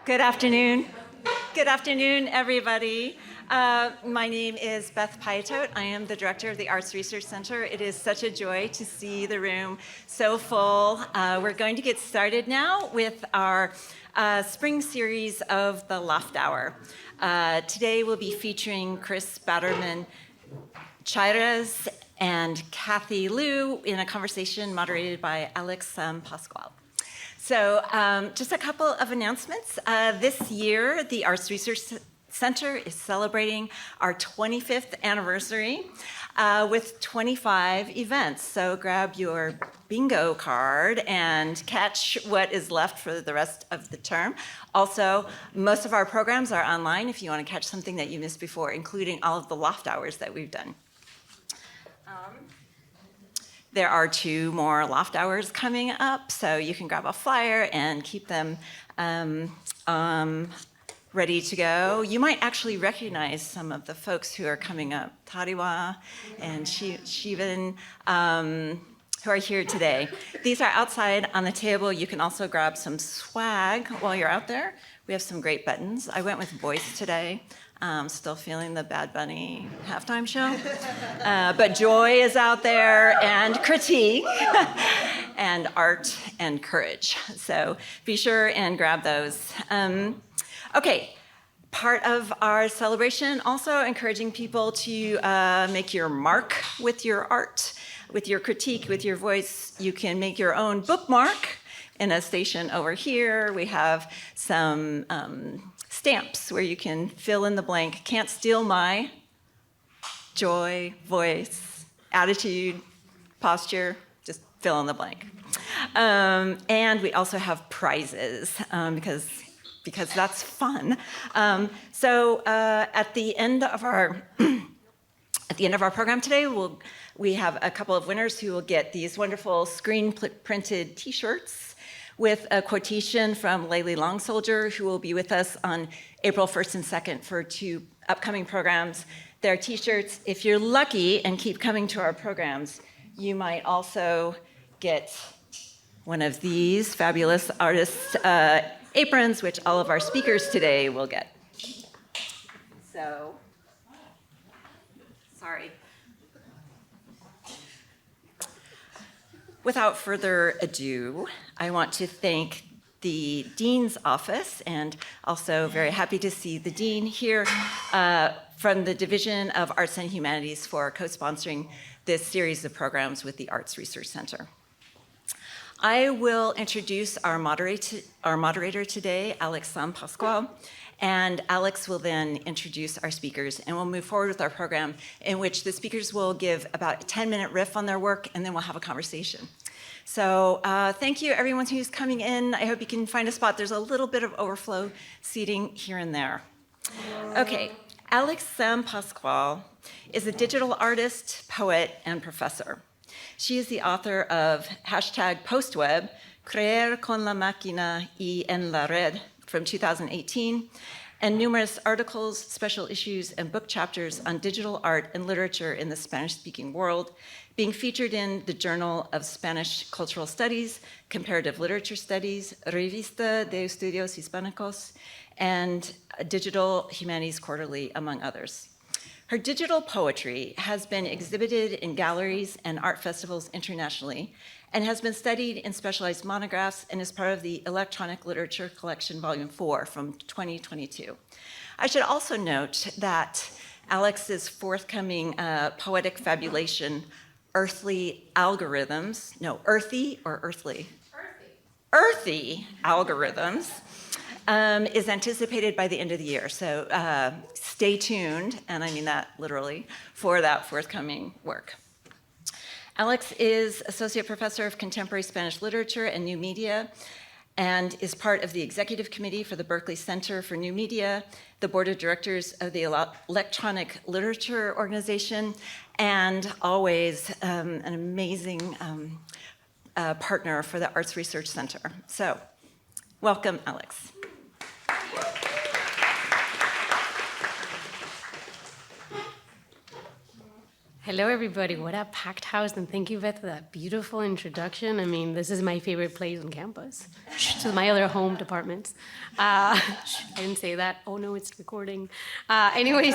Good afternoon. Good afternoon, everybody. My name is Beth Piatote. I am the director of the Arts Research Center. It is such a joy to see the room so full. We're going to get started now with our spring series of the Loft Hour. Today we'll be featuring Batterman Cháirez and Cathy Liu in a conversation moderated by Alex Pascual. So just a couple of announcements. This year, the Arts Research Center is celebrating our 25th anniversary with 25 events. So grab your bingo card and catch what is left for the rest of the term. Also, most of our programs are online if you want to catch something that you missed before, including all of the Loft Hours that we've done. There are 2 more Loft Hours coming up, so you can grab a flyer and keep them ready to go. You might actually recognize some of the folks who are coming up, Tariwa and Shivan, who are here today. These are outside on the table. You can also grab some swag while you're out there. We have some great buttons. I went with voice today. Still feeling the Bad Bunny halftime show. But joy is out there, and critique, and art, and courage. So be sure and grab those. Okay, part of our celebration, also encouraging people to make your mark with your art, with your critique, with your voice. You can make your own bookmark in a station over here. We have some stamps where you can fill in the blank. Can't steal my joy, voice, attitude, posture, just fill in the blank. And we also have prizes because that's fun. So at the end of our program today, we have a couple of winners who will get these wonderful screen printed T-shirts with a quotation from Layli Long Soldier, who will be with us on April 1st and 2nd for 2 upcoming programs. They're T-shirts. If you're lucky and keep coming to our programs, you might also get one of these fabulous artist aprons, which all of our speakers today will get. So, sorry. Without further ado, I want to thank the Dean's Office, and also very happy to see the Dean here from the Division of Arts and Humanities for co-sponsoring this series of programs with the Arts Research Center. I will introduce our moderator today, Alex Pascual, and Alex will then introduce our speakers, and we'll move forward with our program in which the speakers will give about a 10-minute riff on their work, and then we'll have a conversation. So thank you, everyone who's coming in. I hope you can find a spot. There's a little bit of overflow seating here and there. Okay, Alex Pascual is a digital artist, poet, and professor. She is the author of #postweb, Creer con la máquina y en la red, from 2018, and numerous articles, special issues, and book chapters on digital art and literature in the Spanish-speaking world, being featured in the Journal of Spanish Cultural Studies, Comparative Literature Studies, Revista de Estudios Hispánicos, and Digital Humanities Quarterly, among others. Her digital poetry has been exhibited in galleries and art festivals internationally, and has been studied in specialized monographs and is part of the Electronic Literature Collection Volume 4 from 2022. I should also note that Alex's forthcoming poetic fabulation, Earthy Algorithms, no, Earthy or Earthly? Earthy Algorithms, is anticipated by the end of the year. So stay tuned, and I mean that literally, for that forthcoming work. Alex is Associate Professor of Contemporary Spanish Literature and New Media, and is part of the Executive Committee for the Berkeley Center for New Media, the Board of Directors of the Electronic Literature Organization, and always an amazing partner for the Arts Research Center. So, welcome, Alex. Hello, everybody. What a packed house. And thank you, Beth, for that beautiful introduction. I mean, this is my favorite place on campus. To my other home departments. I didn't say that. Oh, no, it's recording. Anyways,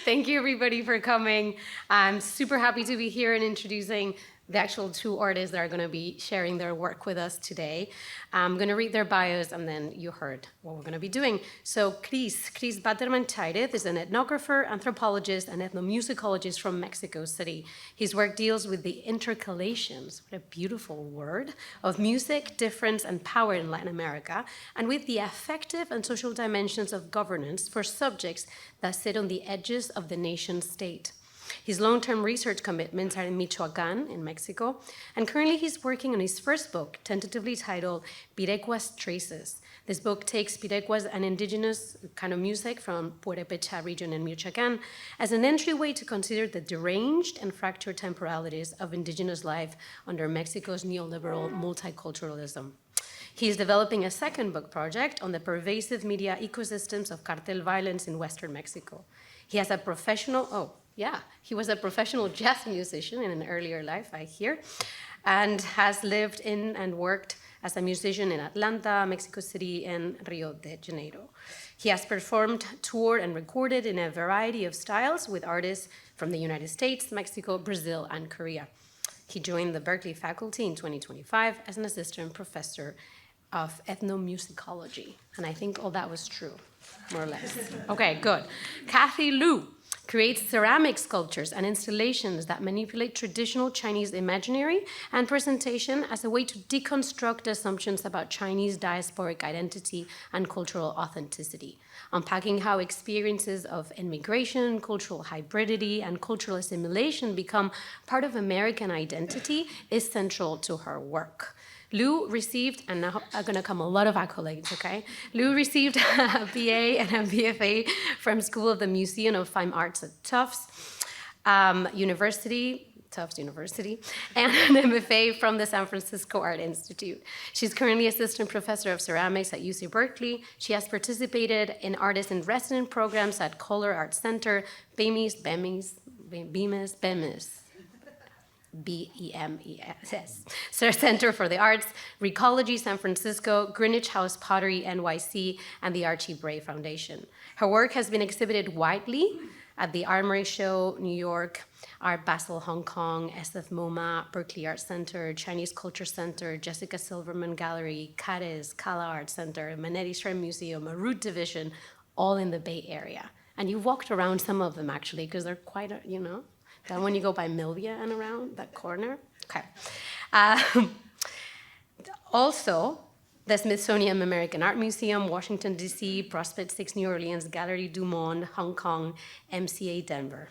thank you, everybody, for coming. I'm super happy to be here and introducing the actual two artists that are going to be sharing their work with us today. I'm going to read their bios, and then you heard what we're going to be doing. So Chris Batterman Cháirez is an ethnographer, anthropologist, and ethnomusicologist from Mexico City. His work deals with the intercalations, what a beautiful word, of music, difference, and power in Latin America, and with the affective and social dimensions of governance for subjects that sit on the edges of the nation state. His long-term research commitments are in Michoacán, in Mexico, and currently he's working on his first book, tentatively titled Pirekua's Traces. This book takes Pirekua's an indigenous kind of music from Purépecha region in Michoacán as an entryway to consider the deranged and fractured temporalities of indigenous life under Mexico's neoliberal multiculturalism. He's developing a second book project on the pervasive media ecosystems of cartel violence in Western Mexico. He was a professional jazz musician in an earlier life, I hear, and has lived in and worked as a musician in Atlanta, Mexico City, and Rio de Janeiro. He has performed, toured, and recorded in a variety of styles with artists from the United States, Mexico, Brazil, and Korea. He joined the Berkeley faculty in 2025 as an assistant professor of ethnomusicology. And I think all that was true, more or less. Okay, good. Cathy Lu creates ceramic sculptures and installations that manipulate traditional Chinese imaginary and presentation as a way to deconstruct assumptions about Chinese diasporic identity and cultural authenticity, unpacking how experiences of immigration, cultural hybridity, and cultural assimilation become part of American identity is central to her work. Lu received, and now are going to come a lot of accolades, okay? Lu received a BA and a BFA from School of the Museum of Fine Arts at Tufts University, and an MFA from the San Francisco Art Institute. She's currently assistant professor of ceramics at UC Berkeley. She has participated in artist in resident programs at Color Art Center, BEMES, BEMES, Center for the Arts, Recology San Francisco, Greenwich House Pottery NYC, and the Archie Bray Foundation. Her work has been exhibited widely at the Armory Show, New York, Art Basel, Hong Kong, SF MoMA, Berkeley Art Center, Chinese Culture Center, Jessica Silverman Gallery, Cháirez, Kala Art Center, Manetti Shrine Museum, a Root Division, all in the Bay Area. And you walked around some of them, actually, because they're quite, that when you go by Milvia and around that corner. Okay. Also, the Smithsonian American Art Museum, Washington, D.C., Prospect 6, New Orleans, Gallery du Monde, Hong Kong, MCA, Denver.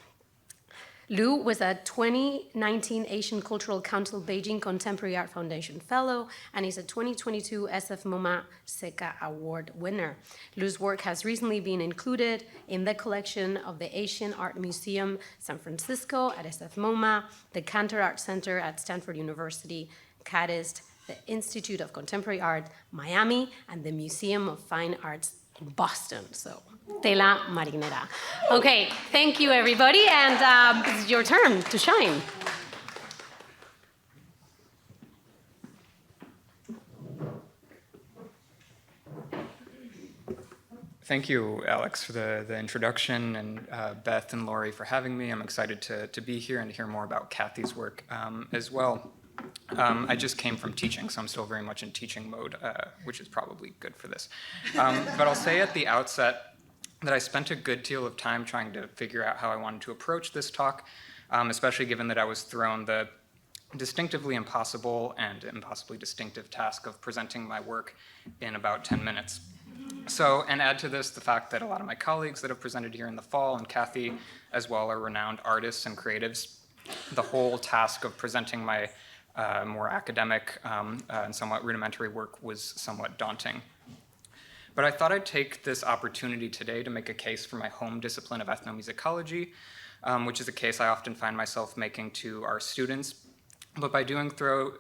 Lu was a 2019 Asian Cultural Council Beijing Contemporary Art Foundation Fellow and is a 2022 SF MoMA SECA Award winner. Lu's work has recently been included in the collection of the Asian Art Museum San Francisco at SF MoMA, the Cantor Art Center at Stanford University, Cáirez, the Institute of Contemporary Art, Miami, and the Museum of Fine Arts in Boston. So, tela marinera. Okay, thank you, everybody, and it's your turn to shine. Thank you, Alex, for the introduction, and Beth and Laurie for having me. I'm excited to be here and to hear more about Cathy's work as well. I just came from teaching, so I'm still very much in teaching mode, which is probably good for this. But I'll say at the outset that I spent a good deal of time trying to figure out how I wanted to approach this talk, especially given that I was thrown the distinctively impossible and impossibly distinctive task of presenting my work in about 10 minutes. So, and add to this the fact that a lot of my colleagues that have presented here in the fall, and Cathy as well, are renowned artists and creatives. The whole task of presenting my more academic and somewhat rudimentary work was somewhat daunting. But I thought I'd take this opportunity today to make a case for my home discipline of ethnomusicology, which is a case I often find myself making to our students, but by doing so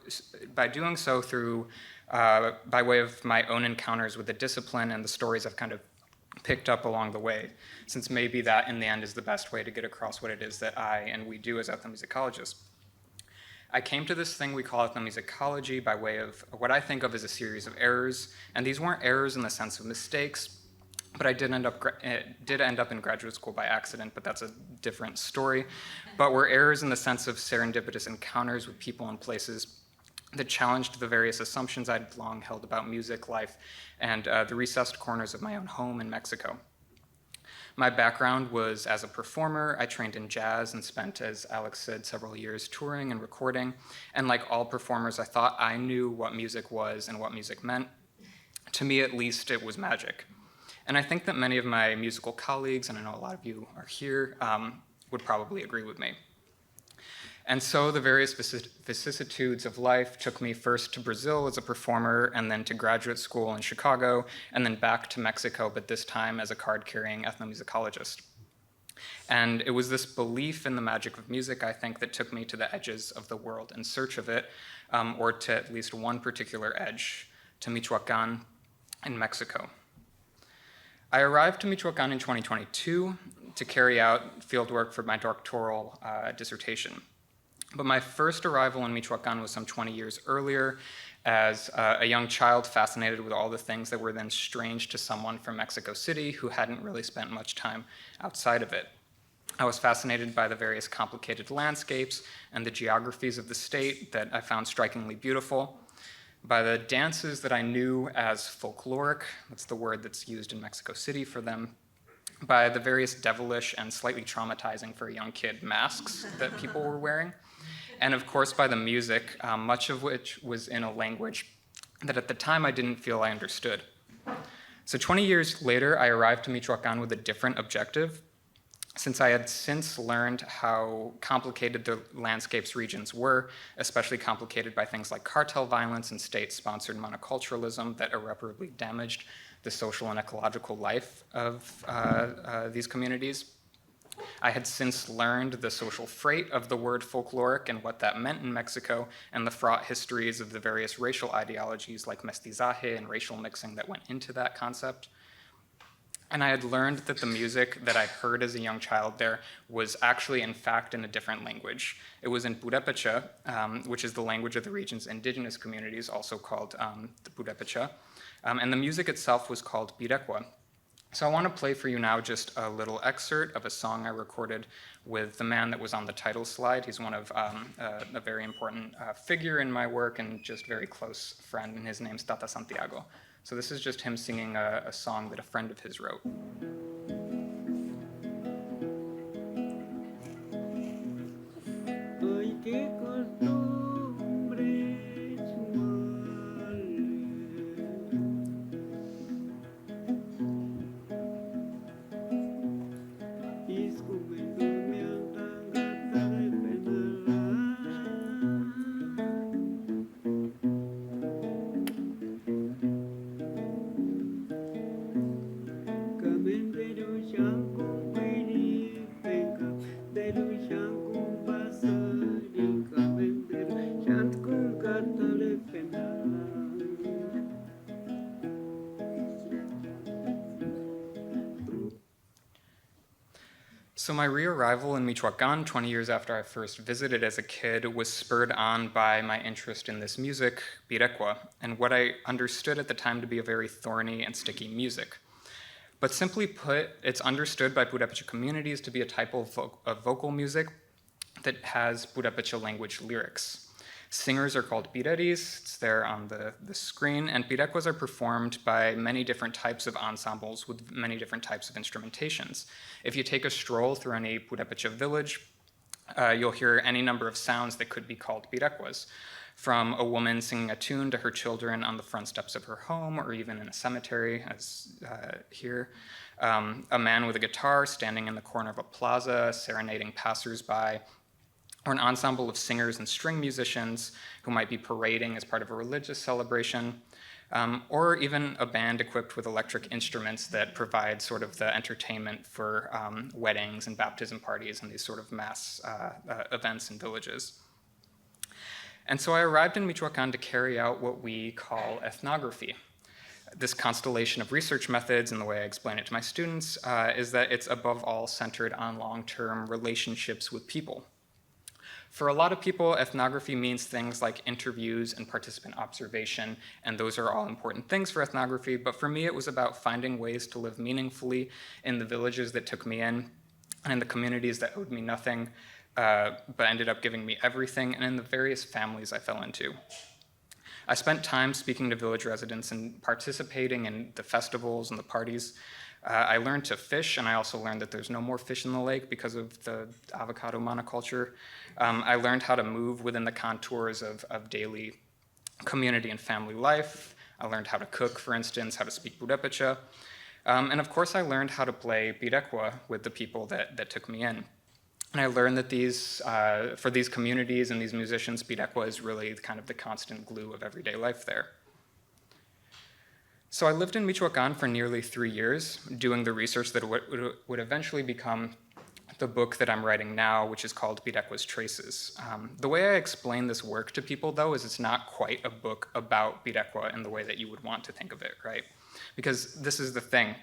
by way of my own encounters with the discipline and the stories I've kind of picked up along the way, since maybe that in the end is the best way to get across what it is that I and we do as ethnomusicologists. I came to this thing we call ethnomusicology by way of what I think of as a series of errors, and these weren't errors in the sense of mistakes, but I did end up in graduate school by accident, but that's a different story. But were errors in the sense of serendipitous encounters with people and places that challenged the various assumptions I'd long held about music, life, and the recessed corners of my own home in Mexico. My background was as a performer. I trained in jazz and spent, as Alex said, several years touring and recording. And like all performers, I thought I knew what music was and what music meant. To me, at least, it was magic. And I think that many of my musical colleagues, and I know a lot of you are here, would probably agree with me. And so the various vicissitudes of life took me first to Brazil as a performer, and then to graduate school in Chicago, and then back to Mexico, but this time as a card-carrying ethnomusicologist. And it was this belief in the magic of music, I think, that took me to the edges of the world in search of it, or to at least one particular edge, to Michoacán in Mexico. I arrived to Michoacán in 2022 to carry out fieldwork for my doctoral dissertation. But my first arrival in Michoacán was some 20 years earlier as a young child fascinated with all the things that were then strange to someone from Mexico City who hadn't really spent much time outside of it. I was fascinated by the various complicated landscapes and the geographies of the state that I found strikingly beautiful, by the dances that I knew as folkloric, that's the word that's used in Mexico City for them, by the various devilish and slightly traumatizing for a young kid masks that people were wearing, and of course by the music, much of which was in a language that at the time I didn't feel I understood. So 20 years later, I arrived to Michoacán with a different objective, since I had since learned how complicated the landscape's regions were, especially complicated by things like cartel violence and state-sponsored monoculturalism that irreparably damaged the social and ecological life of these communities. I had since learned the social freight of the word folkloric and what that meant in Mexico, and the fraught histories of the various racial ideologies like mestizaje and racial mixing that went into that concept. And I had learned that the music that I heard as a young child there was actually, in fact, in a different language. It was in Purépecha, which is the language of the region's indigenous communities, also called the Purépecha. And the music itself was called Pirekua. So I want to play for you now just a little excerpt of a song I recorded with the man that was on the title slide. He's one of a very important figure in my work and just very close friend, and his name's Tata Santiago. So this is just him singing a song that a friend of his wrote. So my re-arrival in Michoacán 20 years after I first visited as a kid was spurred on by my interest in this music, Pirekua, and what I understood at the time to be a very thorny and sticky music. But simply put, it's understood by Purépecha communities to be a type of vocal music that has Purépecha language lyrics. Singers are called pireris, it's there on the screen, and pirecuas are performed by many different types of ensembles with many different types of instrumentations. If you take a stroll through any Purépecha village, you'll hear any number of sounds that could be called pirecuas, from a woman singing a tune to her children on the front steps of her home, or even in a cemetery, as here, a man with a guitar standing in the corner of a plaza, serenading passersby, or an ensemble of singers and string musicians who might be parading as part of a religious celebration, or even a band equipped with electric instruments that provide sort of the entertainment for weddings and baptism parties and these sort of mass events in villages. And so I arrived in Michoacán to carry out what we call ethnography. this constellation of research methods and the way I explain it to my students is that it's above all centered on long-term relationships with people. For a lot of people, ethnography means things like interviews and participant observation, and those are all important things for ethnography, but for me it was about finding ways to live meaningfully in the villages that took me in, and in the communities that owed me nothing, but ended up giving me everything, and in the various families I fell into. I spent time speaking to village residents and participating in the festivals and the parties. I learned to fish, and I also learned that there's no more fish in the lake because of the avocado monoculture. I learned how to move within the contours of daily community and family life. I learned how to cook, for instance, how to speak Purepecha. And of course, I learned how to play Pirekua with the people that took me in. And I learned that for these communities and these musicians, Pirekua is really kind of the constant glue of everyday life there. So I lived in Michoacán for nearly 3 years, doing the research that would eventually become the book that I'm writing now, which is called Pirecua's Traces. The way I explain this work to people, though, is it's not quite a book about Pirekua in the way that you would want to think of it, right? Because this is the thing.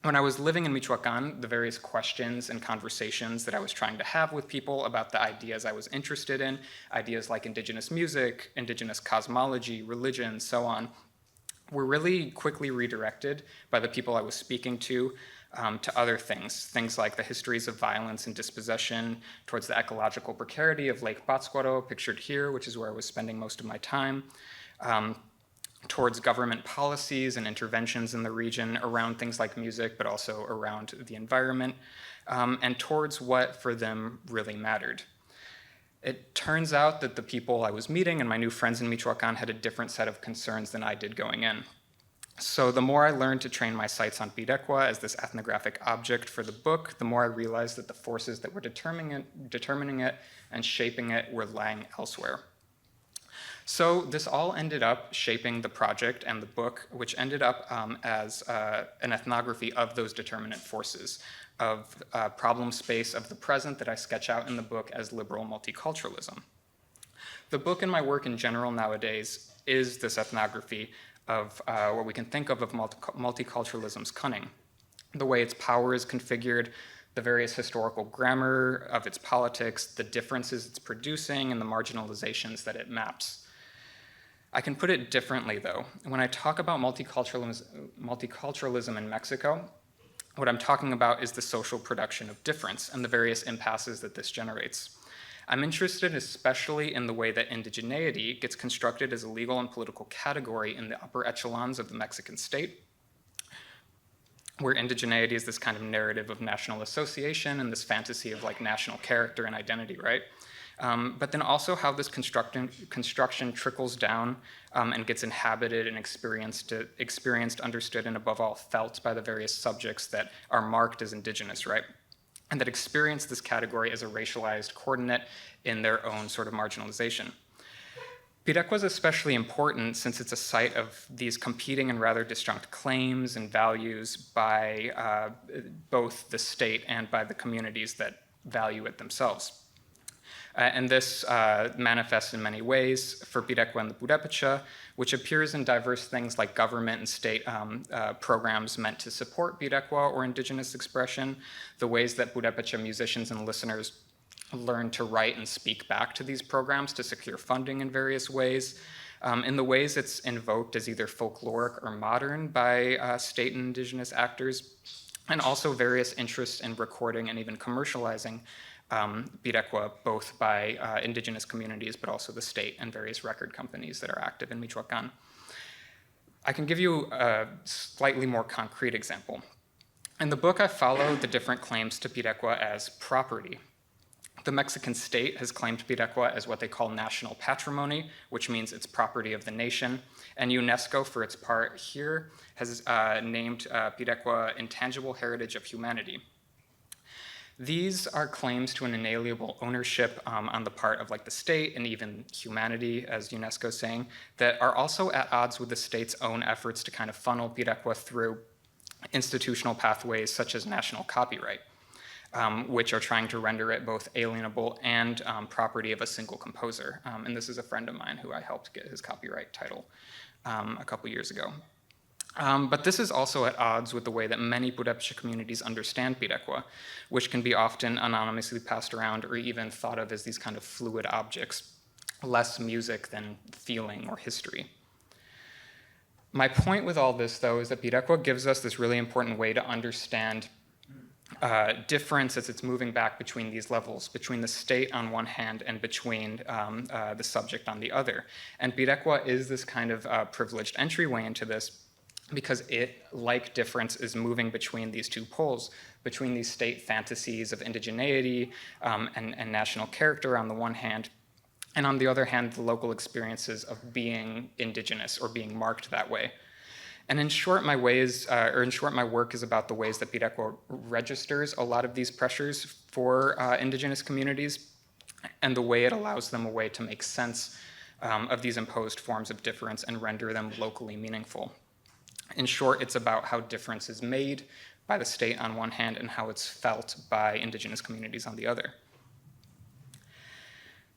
When I was living in Michoacán, the various questions and conversations that I was trying to have with people about the ideas I was interested in, ideas like indigenous music, indigenous cosmology, religion, so on, were really quickly redirected by the people I was speaking to other things like the histories of violence and dispossession, towards the ecological precarity of Lake Pátzcuaro, pictured here, which is where I was spending most of my time, towards government policies and interventions in the region around things like music, but also around the environment, and towards what for them really mattered. It turns out that the people I was meeting and my new friends in Michoacán had a different set of concerns than I did going in. So the more I learned to train my sights on Pirekua as this ethnographic object for the book, the more I realized that the forces that were determining it and shaping it were lying elsewhere. So this all ended up shaping the project and the book, which ended up as an ethnography of those determinant forces, of problem space of the present that I sketch out in the book as liberal multiculturalism. The book and my work in general nowadays is this ethnography of what we can think of multiculturalism's cunning, the way its power is configured, the various historical grammar of its politics, the differences it's producing, and the marginalizations that it maps. I can put it differently, though. When I talk about multiculturalism in Mexico, what I'm talking about is the social production of difference and the various impasses that this generates. I'm interested especially in the way that indigeneity gets constructed as a legal and political category in the upper echelons of the Mexican state, where indigeneity is this kind of narrative of national association and this fantasy of like national character and identity, right? But then also how this construction trickles down and gets inhabited and experienced, understood, and above all felt by the various subjects that are marked as indigenous, right? And that experience this category as a racialized coordinate in their own sort of marginalization. Pirekua is especially important since it's a site of these competing and rather disjunct claims and values by both the state and by the communities that value it themselves. And this manifests in many ways for Pirekua and the Purepecha, which appears in diverse things like government and state programs meant to support Pirekua or indigenous expression, the ways that Purepecha musicians and listeners learn to write and speak back to these programs to secure funding in various ways, in the ways it's invoked as either folkloric or modern by state and indigenous actors, and also various interests in recording and even commercializing Pirekua, both by indigenous communities, but also the state and various record companies that are active in Michoacán. I can give you a slightly more concrete example. In the book, I follow the different claims to Pirekua as property. The Mexican state has claimed Pirekua as what they call national patrimony, which means it's property of the nation, and UNESCO, for its part here, has named Pirekua intangible heritage of humanity. These are claims to an inalienable ownership on the part of like the state and even humanity, as UNESCO is saying, that are also at odds with the state's own efforts to kind of funnel Pirekua through institutional pathways such as national copyright, which are trying to render it both alienable and property of a single composer. And this is a friend of mine who I helped get his copyright title a couple years ago. But this is also at odds with the way that many Purepecha communities understand Pirekua, which can be often anonymously passed around or even thought of as these kind of fluid objects, less music than feeling or history. My point with all this, though, is that Pirekua gives us this really important way to understand difference as it's moving back between these levels, between the state on one hand and between the subject on the other. And Pirekua is this kind of privileged entryway into this because it, like difference, is moving between these two poles, between these state fantasies of indigeneity and national character on the one hand, and on the other hand, the local experiences of being indigenous or being marked that way. And in short, my work is about the ways that Pirekua registers a lot of these pressures for indigenous communities and the way it allows them a way to make sense of these imposed forms of difference and render them locally meaningful. In short, it's about how difference is made by the state on one hand and how it's felt by indigenous communities on the other.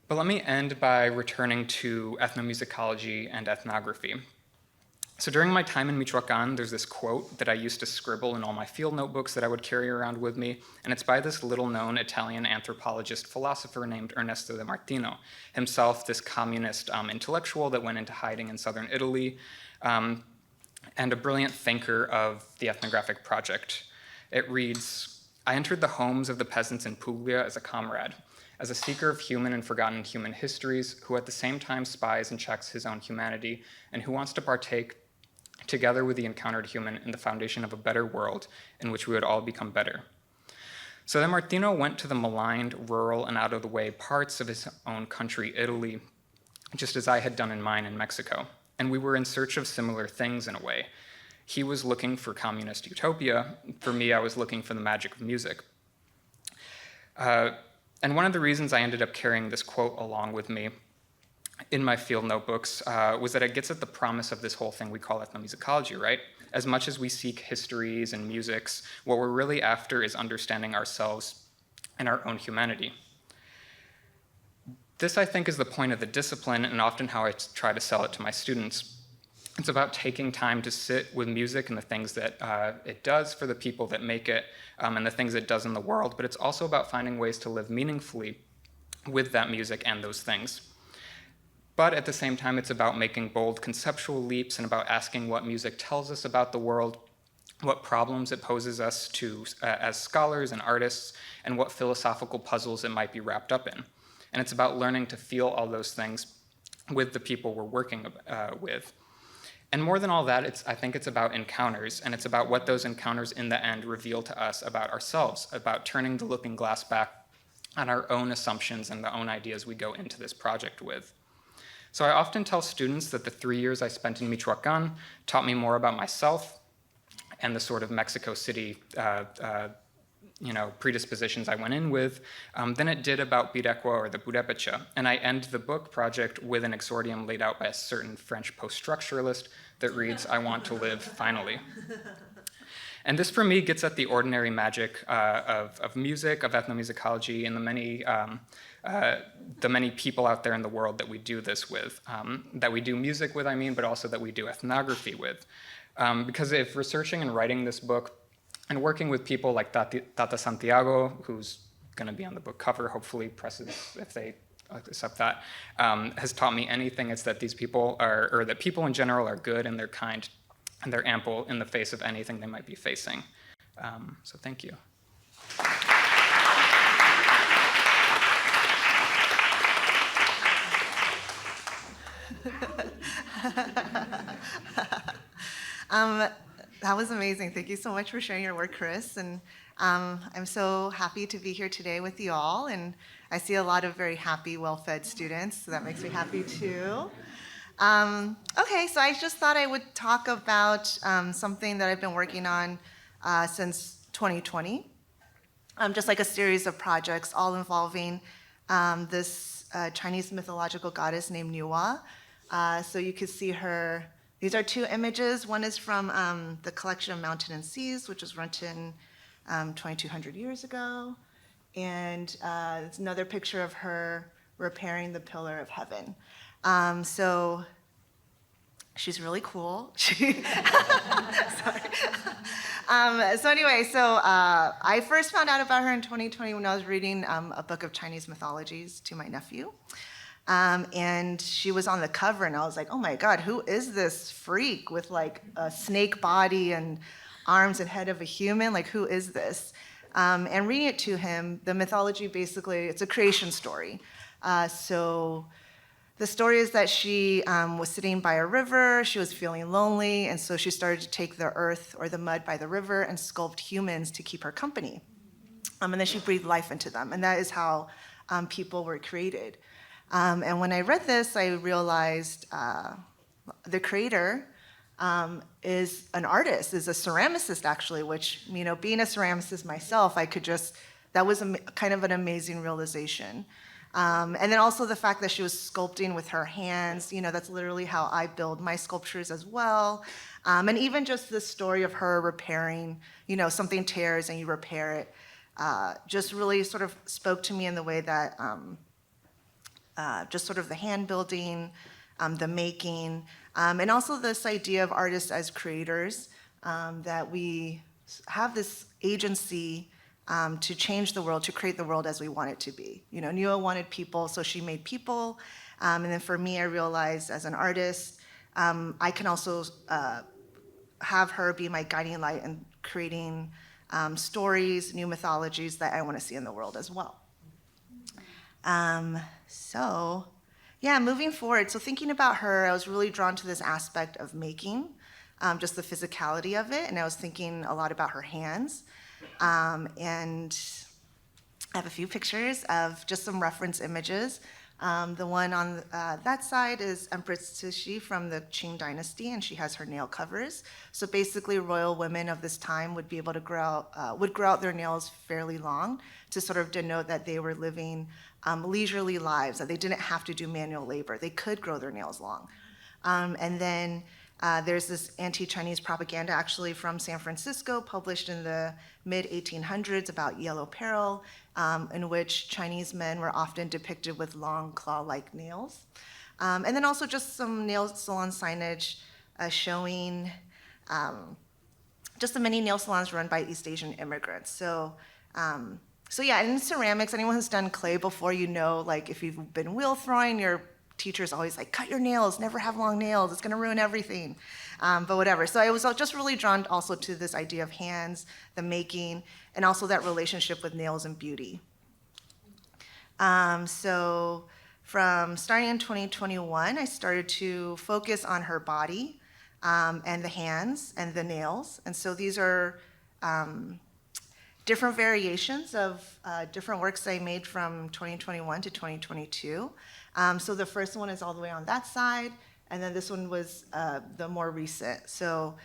But let me end by returning to ethnomusicology and ethnography. So during my time in Michoacán, there's this quote that I used to scribble in all my field notebooks that I would carry around with me, and it's by this little-known Italian anthropologist philosopher named Ernesto de Martino, himself this communist intellectual that went into hiding in southern Italy, and a brilliant thinker of the ethnographic project. It reads, "I entered the homes of the peasants in Puglia as a comrade, as a seeker of human and forgotten human histories, who at the same time spies and checks his own humanity, and who wants to partake together with the encountered human in the foundation of a better world in which we would all become better." So then Martino went to the maligned, rural, and out-of-the-way parts of his own country, Italy, just as I had done in mine in Mexico. And we were in search of similar things in a way. He was looking for communist utopia. For me, I was looking for the magic of music. And one of the reasons I ended up carrying this quote along with me in my field notebooks was that it gets at the promise of this whole thing we call ethnomusicology, right? As much as we seek histories and musics, what we're really after is understanding ourselves and our own humanity. This, I think, is the point of the discipline and often how I try to sell it to my students. It's about taking time to sit with music and the things that it does for the people that make it and the things it does in the world, but it's also about finding ways to live meaningfully with that music and those things. But at the same time, it's about making bold conceptual leaps and about asking what music tells us about the world, what problems it poses us to as scholars and artists, and what philosophical puzzles it might be wrapped up in. And it's about learning to feel all those things with the people we're working with. And more than all that, I think it's about encounters, and it's about what those encounters in the end reveal to us about ourselves, about turning the looking glass back on our own assumptions and the own ideas we go into this project with. So I often tell students that the 3 years I spent in Michoacán taught me more about myself and the sort of Mexico City predispositions I went in with than it did about Pirekua or the Purepecha. And I end the book project with an exordium laid out by a certain French post-structuralist that reads, "I want to live, finally." And this, for me, gets at the ordinary magic of music, of ethnomusicology, and the many people out there in the world that we do this with, that we do music with, but also that we do ethnography with. Because if researching and writing this book and working with people like Tata Santiago, who's going to be on the book cover, hopefully presses, if they accept that, has taught me anything, it's that these people or that people in general are good and they're kind and they're ample in the face of anything they might be facing. So thank you. That was amazing. Thank you so much for sharing your work, Chris. And I'm so happy to be here today with you all. And I see a lot of very happy, well-fed students, so that makes me happy too. Okay, so I just thought I would talk about something that I've been working on since 2020. Just like a series of projects, all involving this Chinese mythological goddess named Niwa. So you could see her. These are two images. One is from the collection of Mountain and Seas, which was written 2,200 years ago. And it's another picture of her repairing the Pillar of Heaven. So She's really cool. Sorry. I first found out about her in 2020 when I was reading a book of Chinese mythologies to my nephew. And she was on the cover, and I was like, oh my God, who is this freak with like a snake body and arms and head of a human? Like, who is this? And reading it to him, the mythology basically, it's a creation story. So the story is that she was sitting by a river, she was feeling lonely, and so she started to take the earth or the mud by the river and sculpt humans to keep her company. And then she breathed life into them, and that is how people were created. And when I read this, I realized the creator is an artist, is a ceramicist actually, which, you know, being a ceramicist myself, that was kind of an amazing realization. And then also the fact that she was sculpting with her hands, you know, that's literally how I build my sculptures as well. And even just the story of her repairing, you know, something tears and you repair it, just really sort of spoke to me in the way that just sort of the hand building, the making, and also this idea of artists as creators, that we have this agency to change the world, to create the world as we want it to be. You know, Nua wanted people, so she made people. And then for me, I realized as an artist, I can also have her be my guiding light in creating stories, new mythologies that I want to see in the world as well. Moving forward, so thinking about her, I was really drawn to this aspect of making, just the physicality of it, and I was thinking a lot about her hands. And I have a few pictures of just some reference images. The one on that side is Empress Cixi from the Qing dynasty, and she has her nail covers. So basically, royal women of this time would be able to grow out their nails fairly long to sort of denote that they were living leisurely lives, that they didn't have to do manual labor. They could grow their nails long. And then there's this anti-Chinese propaganda actually from San Francisco, published in the mid-1800s about yellow peril, in which Chinese men were often depicted with long claw-like nails. And then also just some nail salon signage showing just the many nail salons run by East Asian immigrants. So in ceramics, anyone who's done clay before, you know, like if you've been wheel throwing, your teacher's always like, cut your nails, never have long nails, it's gonna ruin everything, but whatever. So I was just really drawn also to this idea of hands, the making, and also that relationship with nails and beauty. So from starting in 2021, I started to focus on her body and the hands and the nails. And so these are different variations of different works I made from 2021 to 2022. So the first one is all the way on that side, and then this one was the more recent. So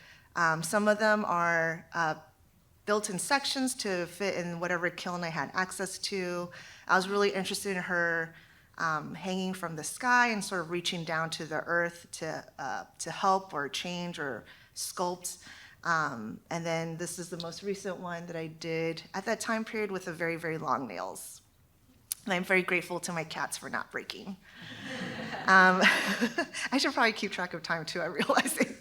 some of them are built in sections to fit in whatever kiln I had access to. I was really interested in her hanging from the sky and sort of reaching down to the earth to help or change or sculpt. And then this is the most recent one that I did at that time period with the very, very long nails. And I'm very grateful to my cats for not breaking. I should probably keep track of time too, I'm realizing.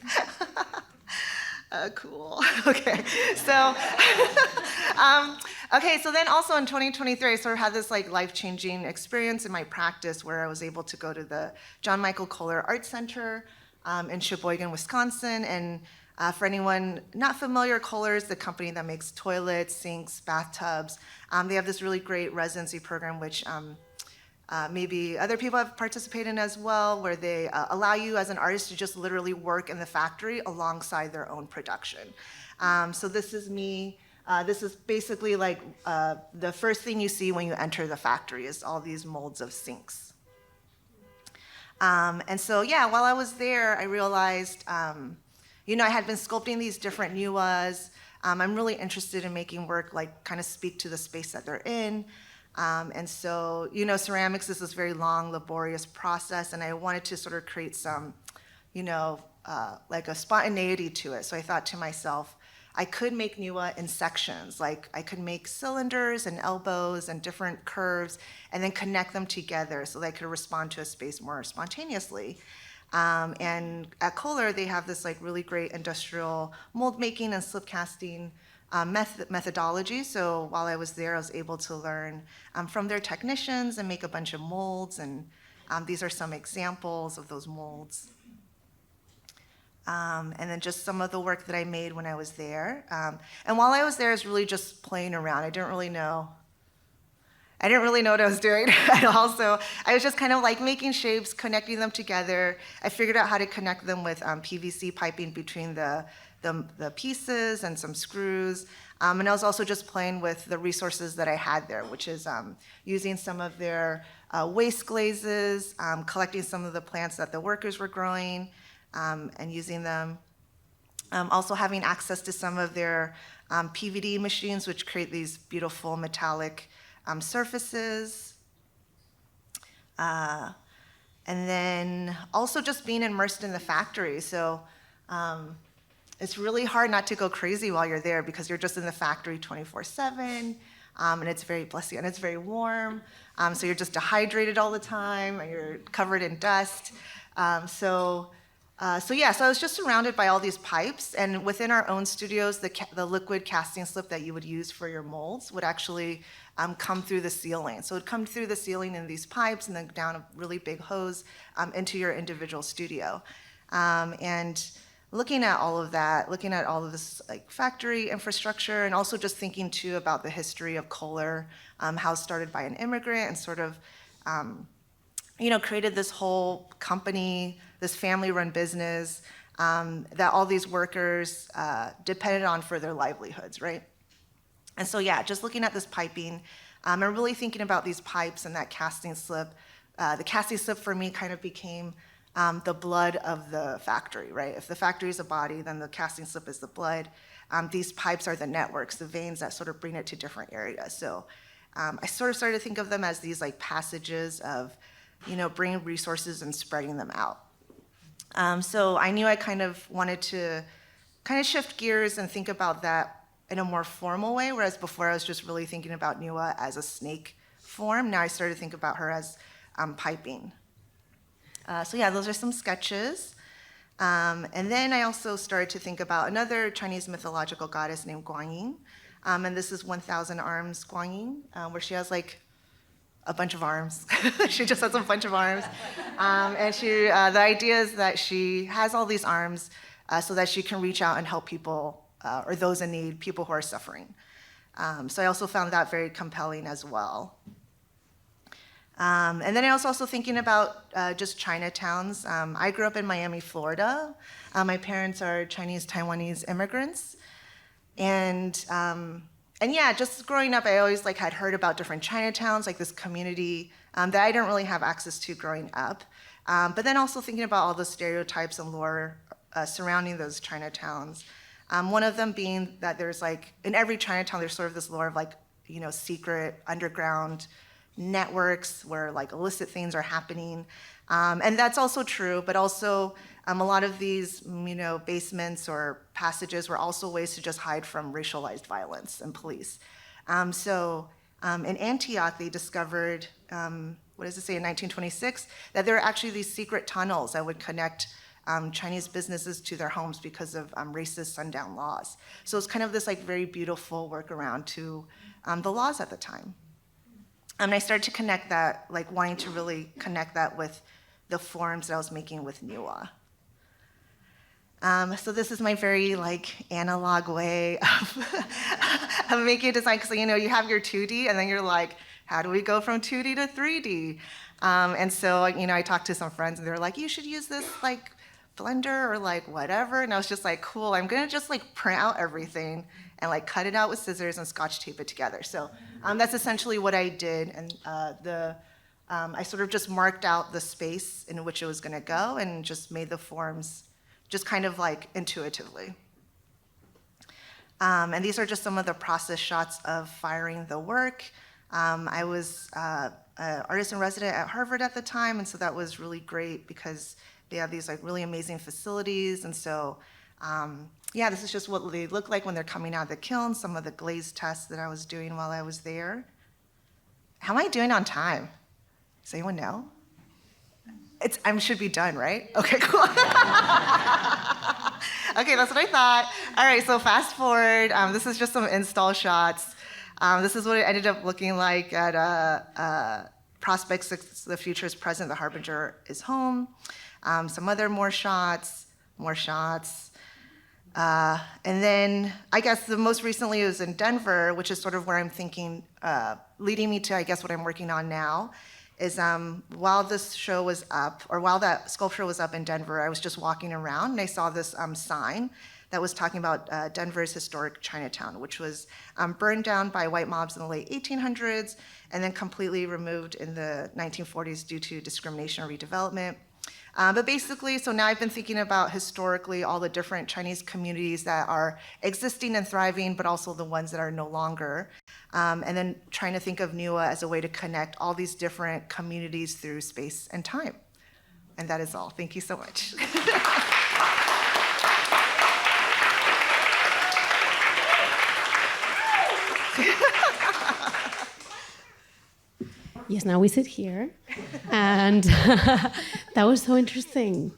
Cool, okay. So then also in 2023, I sort of had this like life-changing experience in my practice where I was able to go to the John Michael Kohler Art Center in Sheboygan, Wisconsin, and for anyone not familiar, Kohler is the company that makes toilets, sinks, bathtubs. They have this really great residency program, which maybe other people have participated in as well, where they allow you as an artist to just literally work in the factory alongside their own production. So this is me. This is basically like the first thing you see when you enter the factory is all these molds of sinks. And so, while I was there, I realized, I had been sculpting these different nuas. I'm really interested in making work like kind of speak to the space that they're in. And so, ceramics is this very long, laborious process, and I wanted to sort of create some, like a spontaneity to it. So I thought to myself, I could make Nua in sections. Like I could make cylinders and elbows and different curves and then connect them together so that I could respond to a space more spontaneously. And at Kohler, they have this like really great industrial mold making and slip casting methodology. So while I was there, I was able to learn from their technicians and make a bunch of molds. And these are some examples of those molds. And then just some of the work that I made when I was there. And while I was there, I was really just playing around. I didn't really know what I was doing. And also, I was just kind of like making shapes, connecting them together. I figured out how to connect them with PVC piping between the pieces and some screws. And I was also just playing with the resources that I had there, which is using some of their waste glazes, collecting some of the plants that the workers were growing, and using them. Also having access to some of their PVD machines, which create these beautiful metallic surfaces. And then also just being immersed in the factory. So it's really hard not to go crazy while you're there because you're just in the factory 24/7, and it's very, bless you, and it's very warm. So you're just dehydrated all the time, and you're covered in dust. So I was just surrounded by all these pipes, and within our own studios, the liquid casting slip that you would use for your molds would actually come through the ceiling. So it would come through the ceiling in these pipes and then down a really big hose into your individual studio. And looking at all of that, looking at all of this like factory infrastructure, and also just thinking too about the history of Kohler, how it started by an immigrant and sort of created this whole company, this family-run business that all these workers depended on for their livelihoods, right? And so, just looking at this piping and really thinking about these pipes and that casting slip. The casting slip for me kind of became the blood of the factory, right? If the factory is a body, then the casting slip is the blood. These pipes are the networks, the veins that sort of bring it to different areas. So I sort of started to think of them as these like passages of, bringing resources and spreading them out. So I knew I kind of wanted to kind of shift gears and think about that in a more formal way, whereas before I was just really thinking about Niwa as a snake form. Now I started to think about her as piping. Those are some sketches. And then I also started to think about another Chinese mythological goddess named Guanyin. And this is 1,000 Arms Guanyin, where she has like a bunch of arms. She just has a bunch of arms. And the idea is that she has all these arms so that she can reach out and help people or those in need, people who are suffering. So I also found that very compelling as well. And then I was also thinking about just Chinatowns. I grew up in Miami, Florida. My parents are Chinese Taiwanese immigrants. And just growing up, I always had heard about different Chinatowns, like this community that I didn't really have access to growing up. But then also thinking about all the stereotypes and lore surrounding those Chinatowns. One of them being that there's in every Chinatown, there's sort of this lore of secret underground networks where illicit things are happening. And that's also true, but also a lot of these basements or passages were also ways to just hide from racialized violence and police. In Antioch, they discovered, in 1926, that there are actually these secret tunnels that would connect Chinese businesses to their homes because of racist sundown laws. So it's kind of this very beautiful workaround to the laws at the time. And I started to connect that, wanting to really connect that with the forms that I was making with Niwa. So this is my very analog way of making a design, because you have your 2D and then you're how do we go from 2D to 3D? And so I talked to some friends and they were like, you should use this Blender or whatever. And I was just cool, I'm gonna just print out everything and cut it out with scissors and Scotch tape it together. So that's essentially what I did. And I sort of just marked out the space in which it was gonna go and just made the forms just kind of intuitively. And these are just some of the process shots of firing the work. I was an artist in resident at Harvard at the time, and so that was really great because they have these really amazing facilities. And so, this is just what they look like when they're coming out of the kiln, some of the glaze tests that I was doing while I was there. How am I doing on time? Does anyone know? I should be done, right? Okay, cool. Okay, that's what I thought. All right, so fast forward. This is just some install shots. This is what it ended up looking like at Prospects, the future is present, the harbinger is home. Some other more shots. And then I guess the most recently was in Denver, which is sort of where I'm thinking, leading me to, I guess, what I'm working on now, is while this show was up, or while that sculpture was up in Denver, I was just walking around and I saw this sign that was talking about Denver's historic Chinatown, which was burned down by white mobs in the late 1800s and then completely removed in the 1940s due to discrimination or redevelopment. But basically, so now I've been thinking about historically all the different Chinese communities that are existing and thriving, but also the ones that are no longer. And then trying to think of NUA as a way to connect all these different communities through space and time. And that is all. Thank you so much. Yes, now we sit here. And that was so interesting.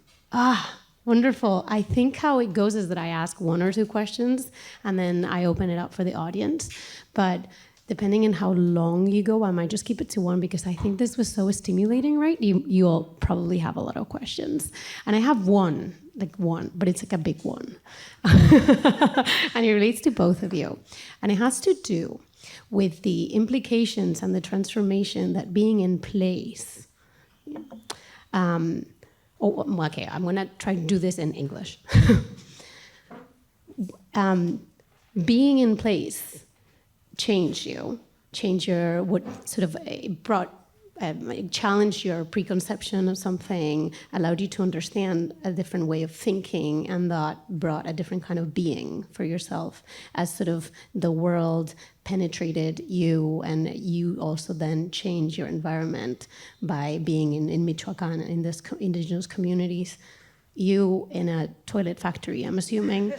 Wonderful. I think how it goes is that I ask one or two questions and then I open it up for the audience. But depending on how long you go, I might just keep it to one because I think this was so stimulating, right? You all probably have a lot of questions. And I have one, but it's like a big one. And it relates to both of you. And it has to do with the implications and the transformation that being in place. Okay, I'm gonna try to do this in English. Being in place changed your, what sort of challenged your preconception of something, allowed you to understand a different way of thinking, and that brought a different kind of being for yourself as sort of the world penetrated you, and you also then change your environment by being in Michoacán, in this indigenous communities. You in a toilet factory, I'm assuming.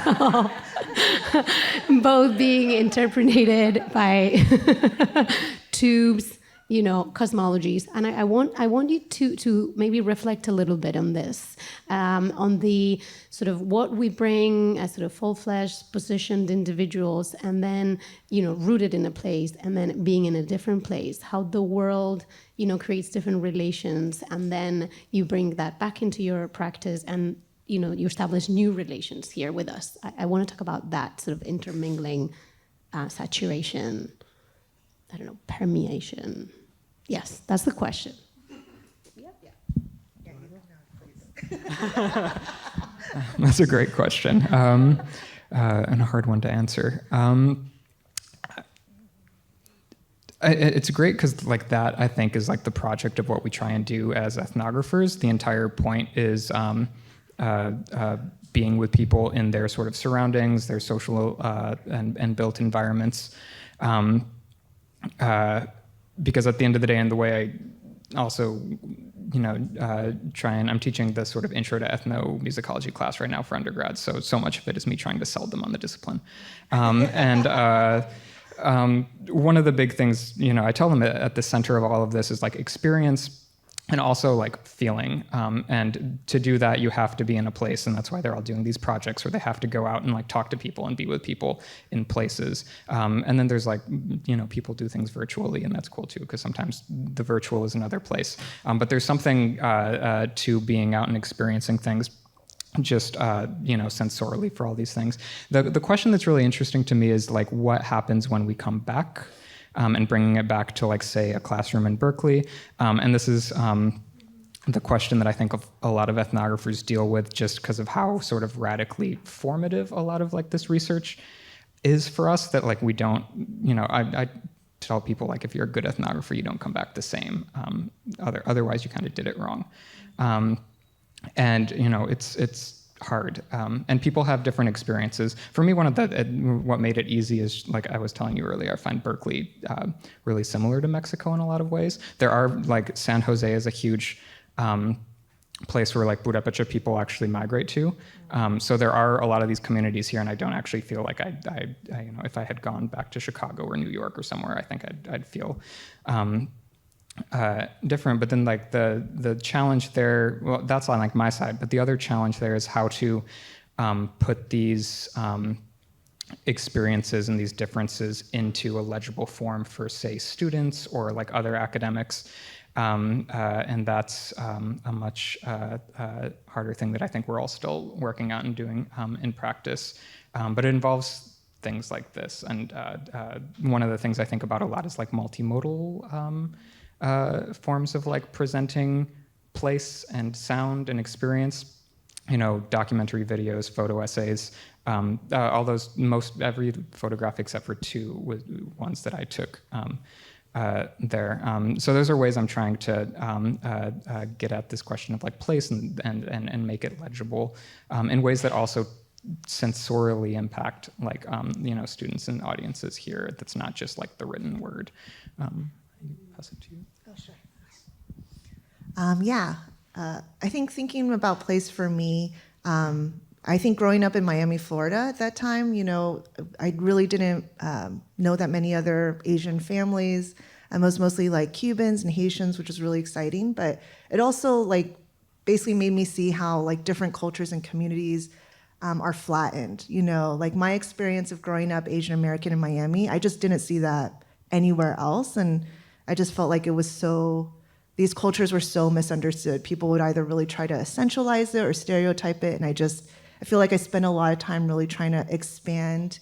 So, both being interpreted by tubes, cosmologies. And I want you to maybe reflect a little bit on this, on the sort of what we bring as sort of full-fledged, positioned individuals, and then, rooted in a place, and then being in a different place, how the world, creates different relations, and then you bring that back into your practice, and, you establish new relations here with us. I want to talk about that sort of intermingling, saturation, permeation. Yes, that's the question. That's a great question, and a hard one to answer. It's great because that, I think, is the project of what we try and do as ethnographers. The entire point is being with people in their sort of surroundings, their social and built environments. Because at the end of the day, and the way I also, I'm teaching the sort of intro to ethnomusicology class right now for undergrads, so much of it is me trying to sell them on the discipline. One of the big things, I tell them at the center of all of this is experience and also feeling. And to do that, you have to be in a place, and that's why they're all doing these projects where they have to go out and talk to people and be with people in places. And then there's people do things virtually, and that's cool too, because sometimes the virtual is another place. But there's something to being out and experiencing things just sensorially for all these things. The question that's really interesting to me is what happens when we come back, and bringing it back to say a classroom in Berkeley. And this is the question that I think a lot of ethnographers deal with, just because of how sort of radically formative a lot of this research is for us, that we don't, I tell people if you're a good ethnographer, you don't come back the same. Otherwise you kind of did it wrong. And it's hard, and people have different experiences. For me, one of what made it easy is, I was telling you earlier, I find Berkeley really similar to Mexico in a lot of ways. There are San Jose is a huge place where Purépecha people actually migrate to. So there are a lot of these communities here, and I don't actually feel I if I had gone back to Chicago or New York or somewhere, I think I'd feel different. But then like the challenge there, well, that's on like my side, but the other challenge there is how to put these experiences and these differences into a legible form for, say, students or like other academics. And that's a much harder thing that I think we're all still working out and doing in practice. But it involves things like this. And one of the things I think about a lot is like multimodal forms of like presenting place and sound and experience. You know, documentary videos, photo essays, all those, every photograph except for two ones that I took there. So those are ways I'm trying to get at this question of like place and make it legible in ways that also sensorially impact like you know, students and audiences here. That's not just like the written word. Pass it to you. Oh, sure. Yeah. I think thinking about place for me, I think growing up in Miami, Florida at that time, you know, I really didn't know that many other Asian families. I was mostly like Cubans and Haitians, which was really exciting. But it also like basically made me see how like different cultures and communities are flattened. You know, like my experience of growing up Asian American in Miami, I just didn't see that anywhere else. And I just felt like it was so, these cultures were so misunderstood. People would either really try to essentialize it or stereotype it. And I feel like I spent a lot of time really trying to expand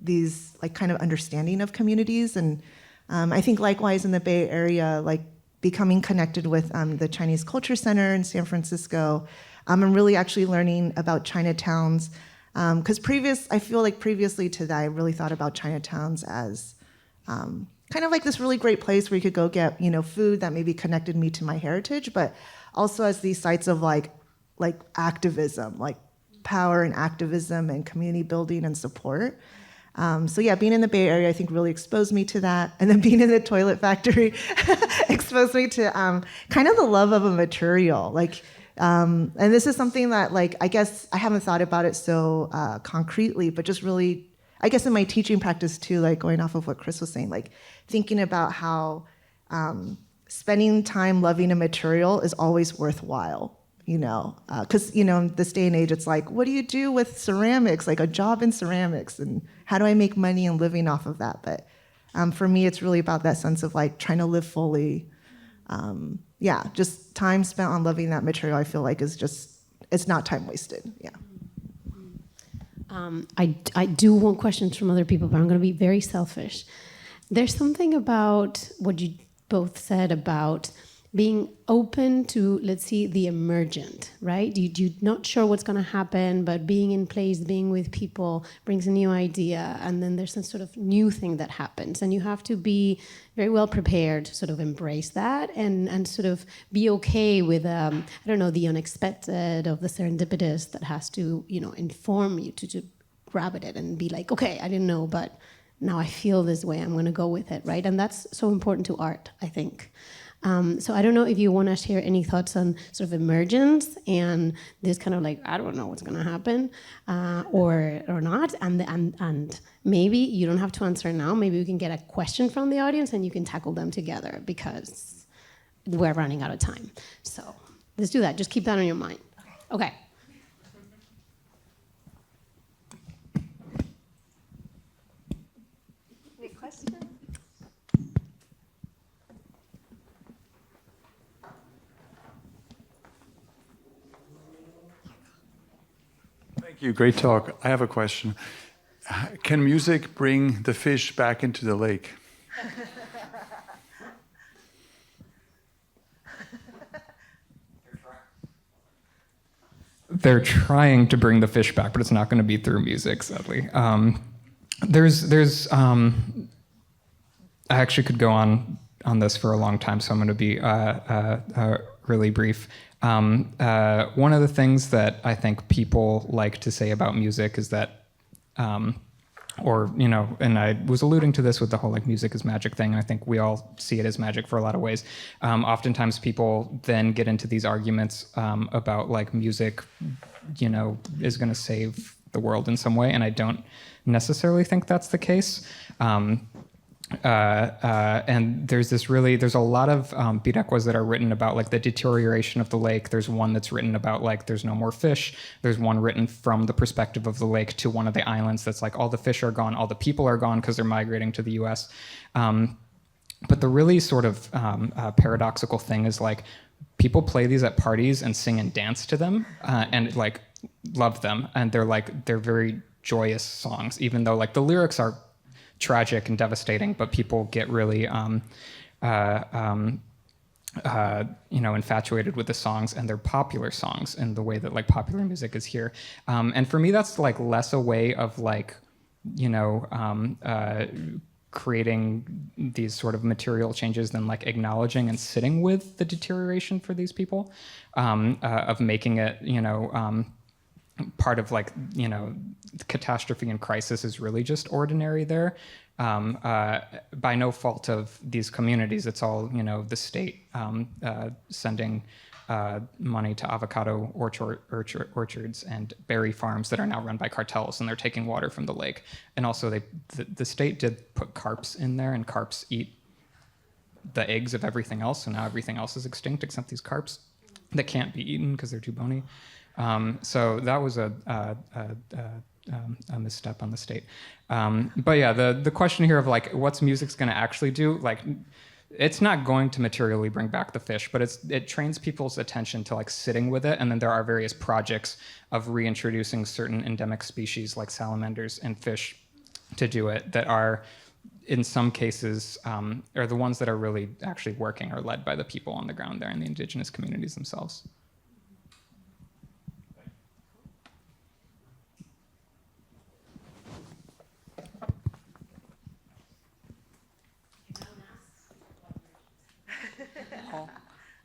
these like kind of understanding of communities. And I think likewise in the Bay Area, like becoming connected with the Chinese Culture Center in San Francisco, I'm really actually learning about Chinatowns. Because I feel like previously to that, I really thought about Chinatowns as kind of like this really great place where you could go get, you know, food that maybe connected me to my heritage, but also as these sites of like activism, like power and activism and community building and support. So yeah, being in the Bay Area, I think really exposed me to that. And then being in the toilet factory exposed me to kind of the love of a material. Like, and this is something that like, I guess I haven't thought about it so concretely, but just really, I guess in my teaching practice too, like going off of what Chris was saying, like thinking about how spending time loving a material is always worthwhile. You know, because, you know, in this day and age, it's like, what do you do with ceramics, like a job in ceramics, and how do I make money and living off of that? But for me, it's really about that sense of like trying to live fully. Yeah, just time spent on loving that material, I feel like is just, it's not time wasted, yeah. I do want questions from other people, but I'm going to be very selfish. There's something about what you both said about being open to, let's see, the emergent, right? You're not sure what's going to happen, but being in place, being with people brings a new idea, and then there's some sort of new thing that happens, and you have to be very well prepared to sort of embrace that and sort of be okay with, I don't know, the unexpected of the serendipitous that has to, you know, inform you to grab at it and be like, okay, I didn't know, but now I feel this way, I'm going to go with it, right? And that's so important to art, I think. So I don't know if you want to share any thoughts on sort of emergence and this kind of like, I don't know what's going to happen or not. And maybe you don't have to answer now. Maybe we can get a question from the audience and you can tackle them together because we're running out of time. So let's do that. Just keep that on your mind. Okay. Any questions? Thank you. Great talk. I have a question. Can music bring the fish back into the lake? They're trying to bring the fish back, but it's not going to be through music, sadly. I actually could go on this for a long time, so I'm going to be really brief. One of the things that I think people like to say about music is that, or, you know, and I was alluding to this with the whole like music is magic thing. I think we all see it as magic for a lot of ways. Oftentimes people then get into these arguments about like music, you know, is going to save the world in some way, and I don't necessarily think that's the case. and there's a lot of Pirekuas that are written about like the deterioration of the lake. There's one that's written about like there's no more fish. There's one written from the perspective of the lake to one of the islands that's like all the fish are gone, all the people are gone because they're migrating to the US. But the really sort of paradoxical thing is like people play these at parties and sing and dance to them and like love them. And they're very joyous songs, even though like the lyrics are tragic and devastating, but people get really infatuated with the songs, and they're popular songs in the way that like popular music is here. And for me, that's like less a way of like, creating these sort of material changes than like acknowledging and sitting with the deterioration for these people, of making it, part of like, catastrophe and crisis is really just ordinary there. By no fault of these communities, it's all, the state sending money to avocado orchards and berry farms that are now run by cartels, and they're taking water from the lake. And also the state did put carps in there, and carps eat the eggs of everything else, so now everything else is extinct except these carps that can't be eaten because they're too bony. So that was a misstep on the state. But yeah, the question here of like, what's music's going to actually do? Like, it's not going to materially bring back the fish, but it trains people's attention to like sitting with it. And then there are various projects of reintroducing certain endemic species like salamanders and fish to do it that are, in some cases, are the ones that are really actually working or led by the people on the ground there in the indigenous communities themselves.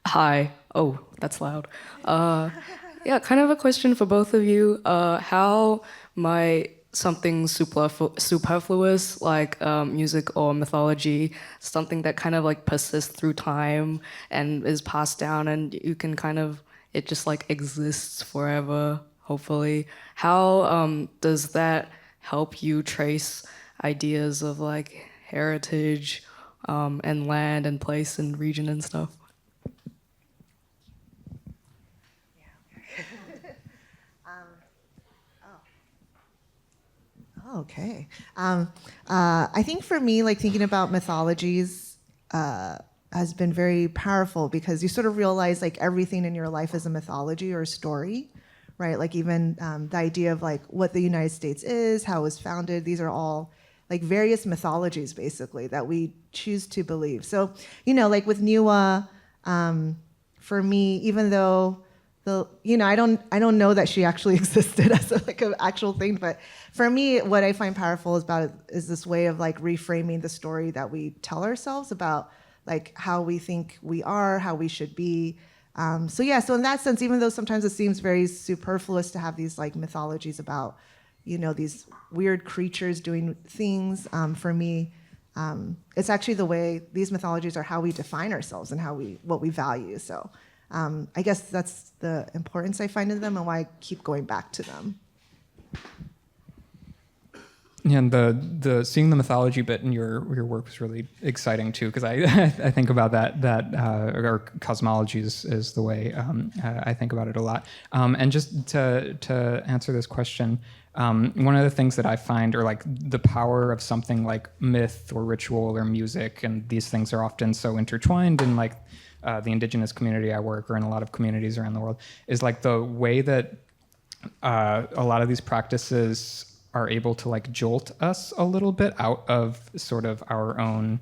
Hi. Oh, that's loud. Yeah, kind of a question for both of you. How might something superfluous like music or mythology, something that kind of like persists through time and is passed down and you can kind of, it just like exists forever, hopefully. How does that help you trace ideas of like heritage and land and place and region and stuff? Okay. I think for me, like thinking about mythologies has been very powerful because you sort of realize like everything in your life is a mythology or a story, right? Like even the idea of like what the United States is, how it was founded, these are all like various mythologies basically that we choose to believe. So, like with Niwa, for me, even though I don't know that she actually existed as an actual thing, but for me, what I find powerful about it is this way of like reframing the story that we tell ourselves about like how we think we are, how we should be. So in that sense, even though sometimes it seems very superfluous to have these like mythologies about, these weird creatures doing things, for me, it's actually the way these mythologies are how we define ourselves and what we value. So. I guess that's the importance I find in them and why I keep going back to them. Yeah, and the seeing the mythology bit in your work was really exciting too, because I think about that or cosmology is the way I think about it a lot. And just to answer this question, one of the things that I find are like the power of something like myth or ritual or music, and these things are often so intertwined in like the indigenous community I work or in a lot of communities around the world, is like the way that a lot of these practices are able to like jolt us a little bit out of sort of our own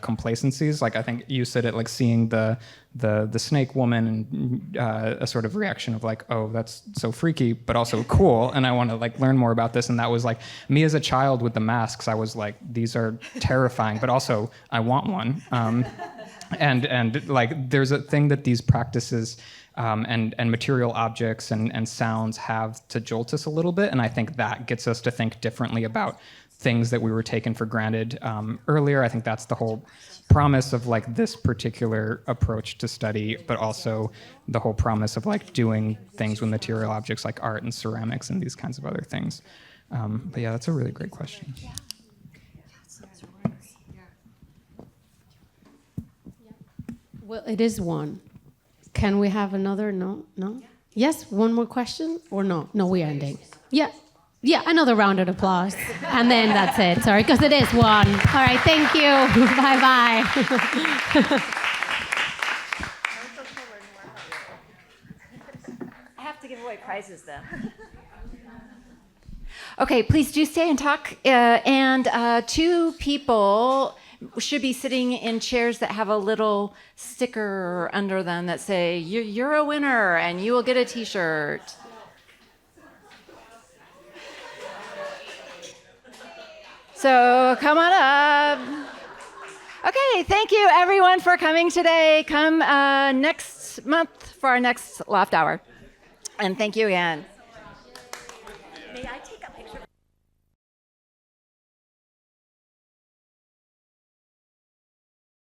complacencies. Like I think you said it, like seeing the snake woman and a sort of reaction of like, oh, that's so freaky, but also cool, and I want to like learn more about this. And that was like me as a child with the masks. I was like, these are terrifying, but also I want one. And like there's a thing that these practices and material objects and sounds have to jolt us a little bit, and I think that gets us to think differently about things that we were taken for granted earlier. I think that's the whole promise of like this particular approach to study, but also the whole promise of like doing things with material objects like art and ceramics and these kinds of other things. But yeah, that's a really great question. Well, it is one. Can we have another? No? No? Yes? One more question? Or no? No, we're ending. Yeah. Yeah, another round of applause. And then that's it. Sorry, because it is one. All right, thank you. Bye-bye. I have to give away prizes then. Okay, please do stay and talk. And 2 people should be sitting in chairs that have a little sticker under them that say, you're a winner and you will get a t-shirt. So come on up. Okay, thank you everyone for coming today. Come next month for our next Loft Hour. And thank you again.